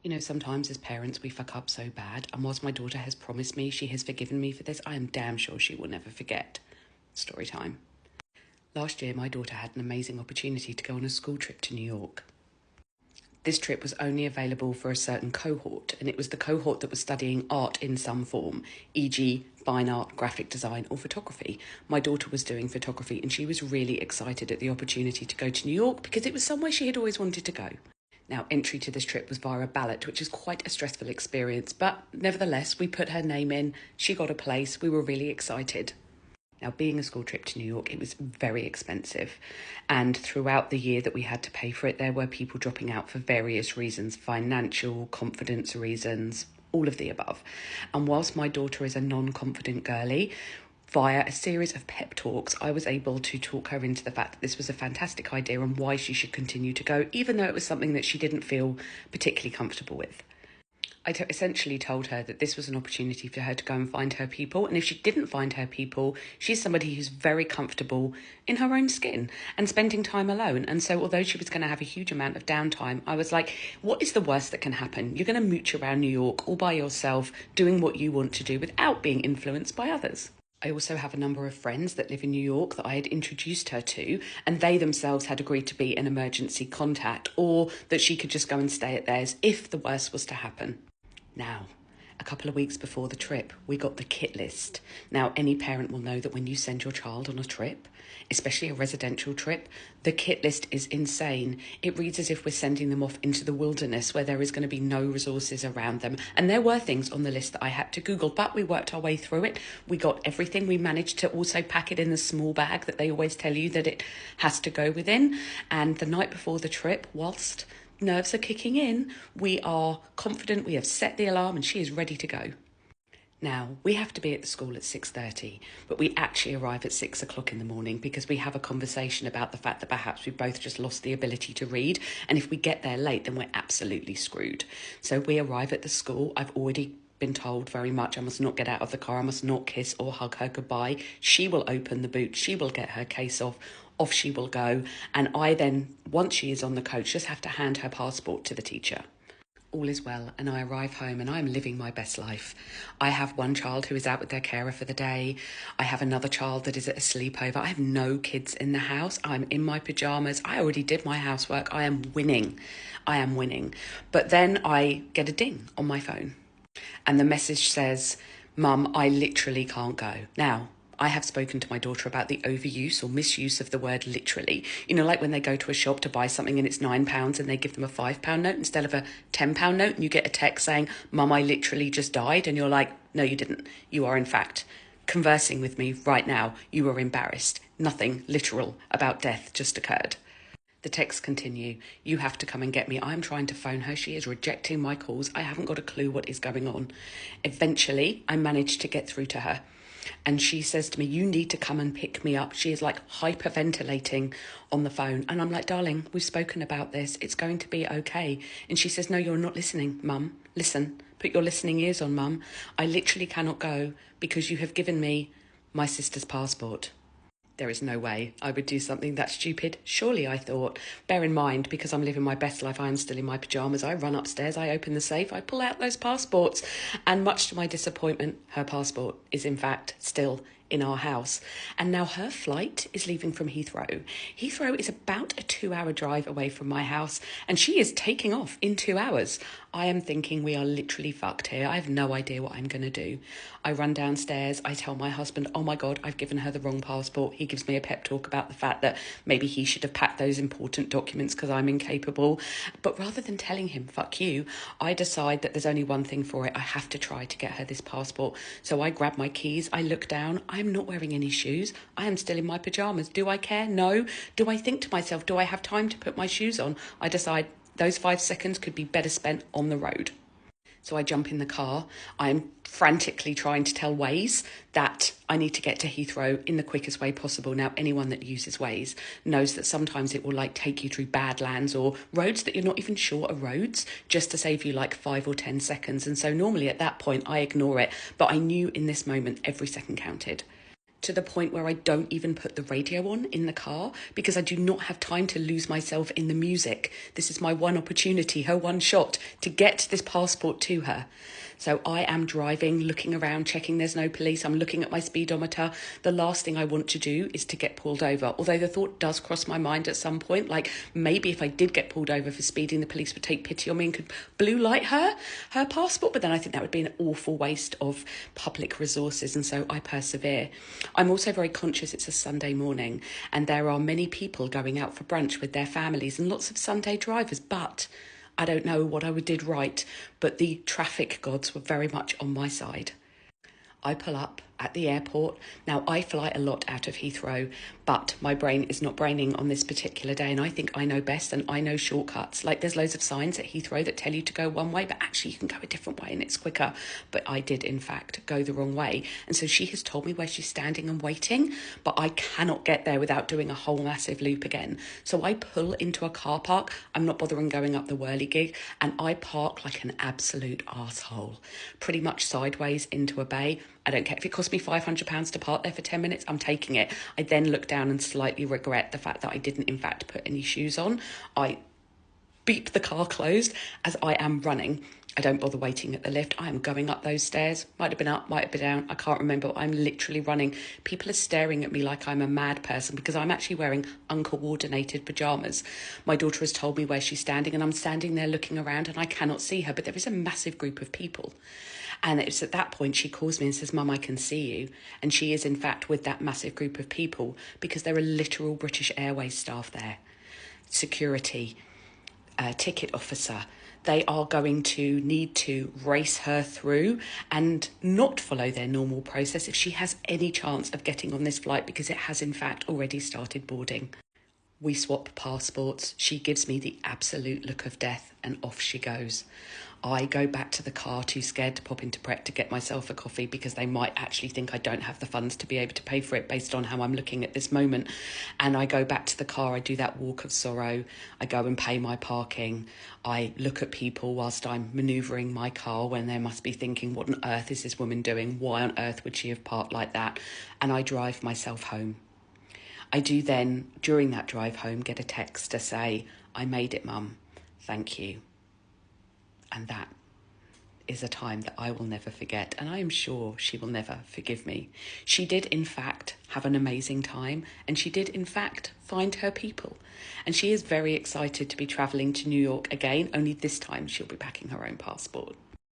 You know, sometimes as parents we fuck up so bad, and whilst my daughter has promised me she has forgiven me for this, I am damn sure she will never forget. Story time. Last year, my daughter had an amazing opportunity to go on a school trip to New York. This trip was only available for a certain cohort, and it was the cohort that was studying art in some form, e.g., fine art, graphic design, or photography. My daughter was doing photography, and she was really excited at the opportunity to go to New York because it was somewhere she had always wanted to go. Now, entry to this trip was via a ballot, which is quite a stressful experience, but nevertheless, we put her name in, she got a place, we were really excited. Now, being a school trip to New York, it was very expensive. And throughout the year that we had to pay for it, there were people dropping out for various reasons, financial, confidence reasons, all of the above. And whilst my daughter is a non-confident girly, via a series of pep talks, I was able to talk her into the fact that this was a fantastic idea and why she should continue to go, even though it was something that she didn't feel particularly comfortable with. I essentially told her that this was an opportunity for her to go and find her people. And if she didn't find her people, she's somebody who's very comfortable in her own skin and spending time alone. And so although she was going to have a huge amount of downtime, I was like, what is the worst that can happen? You're going to mooch around New York all by yourself, doing what you want to do without being influenced by others. I also have a number of friends that live in New York that I had introduced her to, and they themselves had agreed to be an emergency contact, or that she could just go and stay at theirs if the worst was to happen. Now, a couple of weeks before the trip, we got the kit list. Now, any parent will know that when you send your child on a trip, especially a residential trip, the kit list is insane. It reads as if we're sending them off into the wilderness where there is going to be no resources around them. And there were things on the list that I had to Google, but we worked our way through it. We got everything. We managed to also pack it in the small bag that they always tell you that it has to go within. And the night before the trip, whilst nerves are kicking in, we are confident, we have set the alarm, and she is ready to go. Now, we have to be at the school at 6:30, but we actually arrive at 6 o'clock in the morning because we have a conversation about the fact that perhaps we both just lost the ability to read, and if we get there late, then we're absolutely screwed. So we arrive at the school. I've already been told very much I must not get out of the car, I must not kiss or hug her goodbye. She will open the boot, she will get her case off she will go, and I then, once she is on the coach, just have to hand her passport to the teacher. All is well, and I arrive home and I'm living my best life. I have one child who is out with their carer for the day. I have another child that is at a sleepover. I have no kids in the house. I'm in my pajamas. I already did my housework. I am winning. I am winning. But then I get a ding on my phone, and the message says, "Mum, I literally can't go." Now, I have spoken to my daughter about the overuse or misuse of the word literally. You know, like when they go to a shop to buy something and it's £9 and they give them a £5 note instead of a £10 note, and you get a text saying, "Mum, I literally just died." And you're like, no, you didn't. You are, in fact, conversing with me right now. You are embarrassed. Nothing literal about death just occurred. The texts continue. "You have to come and get me. I'm trying to phone her. She is rejecting my calls. I haven't got a clue what is going on." Eventually, I managed to get through to her. And she says to me, "You need to come and pick me up." She is like hyperventilating on the phone. And I'm like, "Darling, we've spoken about this. It's going to be okay." And she says, "No, you're not listening, Mum. Listen, put your listening ears on, Mum. I literally cannot go because you have given me my sister's passport." There is no way I would do something that stupid. Surely, I thought. Bear in mind, because I'm living my best life, I am still in my pyjamas. I run upstairs, I open the safe, I pull out those passports. And much to my disappointment, her passport is in fact still in our house. And now her flight is leaving from Heathrow. Heathrow is about a 2-hour drive away from my house, and she is taking off in 2 hours. I am thinking we are literally fucked here. I have no idea what I'm going to do. I run downstairs. I tell my husband, "Oh my God, I've given her the wrong passport." He gives me a pep talk about the fact that maybe he should have packed those important documents because I'm incapable. But rather than telling him, "Fuck you," I decide that there's only one thing for it. I have to try to get her this passport. So I grab my keys. I look down. I'm not wearing any shoes. I am still in my pajamas. Do I care? No. Do I think to myself, do I have time to put my shoes on? I decide those 5 seconds could be better spent on the road. So I jump in the car. I am frantically trying to tell Waze that I need to get to Heathrow in the quickest way possible. Now, anyone that uses Waze knows that sometimes it will take you through badlands or roads that you're not even sure are roads, just to save you 5 or 10 seconds. And so normally at that point I ignore it, but I knew in this moment every second counted. to the point where I don't even put the radio on in the car because I do not have time to lose myself in the music. This is my one opportunity, her one shot to get this passport to her. So I am driving, looking around, checking there's no police. I'm looking at my speedometer. The last thing I want to do is to get pulled over. Although the thought does cross my mind at some point, like maybe if I did get pulled over for speeding, the police would take pity on me and could blue light her passport. But then I think that would be an awful waste of public resources. And so I persevere. I'm also very conscious it's a Sunday morning and there are many people going out for brunch with their families and lots of Sunday drivers, but I don't know what I did right, but the traffic gods were very much on my side. I pull up at the airport. Now, I fly a lot out of Heathrow, but my brain is not braining on this particular day, and I think I know best and I know shortcuts. Like there's loads of signs at Heathrow that tell you to go one way, but actually you can go a different way and it's quicker. But I did, in fact, go the wrong way. And so she has told me where she's standing and waiting, but I cannot get there without doing a whole massive loop again. So I pull into a car park. I'm not bothering going up the whirligig, and I park like an absolute arsehole, pretty much sideways into a bay. I don't care if it costs me £500 to park there for 10 minutes, I'm taking it. I then look down and slightly regret the fact that I didn't in fact put any shoes on. I beep the car closed as I am running. I don't bother waiting at the lift. I am going up those stairs. Might have been up, might have been down. I can't remember. I'm literally running. People are staring at me like I'm a mad person because I'm actually wearing uncoordinated pyjamas. My daughter has told me where she's standing and I'm standing there looking around and I cannot see her, but there is a massive group of people. And it's at that point she calls me and says, "Mum, I can see you." And she is in fact with that massive group of people because there are literal British Airways staff there. Security, ticket officer. They are going to need to race her through and not follow their normal process if she has any chance of getting on this flight because it has in fact already started boarding. We swap passports. She gives me the absolute look of death and off she goes. I go back to the car too scared to pop into Pret to get myself a coffee because they might actually think I don't have the funds to be able to pay for it based on how I'm looking at this moment. And I go back to the car. I do that walk of sorrow. I go and pay my parking. I look at people whilst I'm manoeuvring my car when they must be thinking, what on earth is this woman doing? Why on earth would she have parked like that? And I drive myself home. I do then, during that drive home, get a text to say, "I made it, Mum. Thank you." And that is a time that I will never forget. And I am sure she will never forgive me. She did, in fact, have an amazing time. And she did, in fact, find her people. And she is very excited to be travelling to New York again. Only this time she'll be packing her own passport.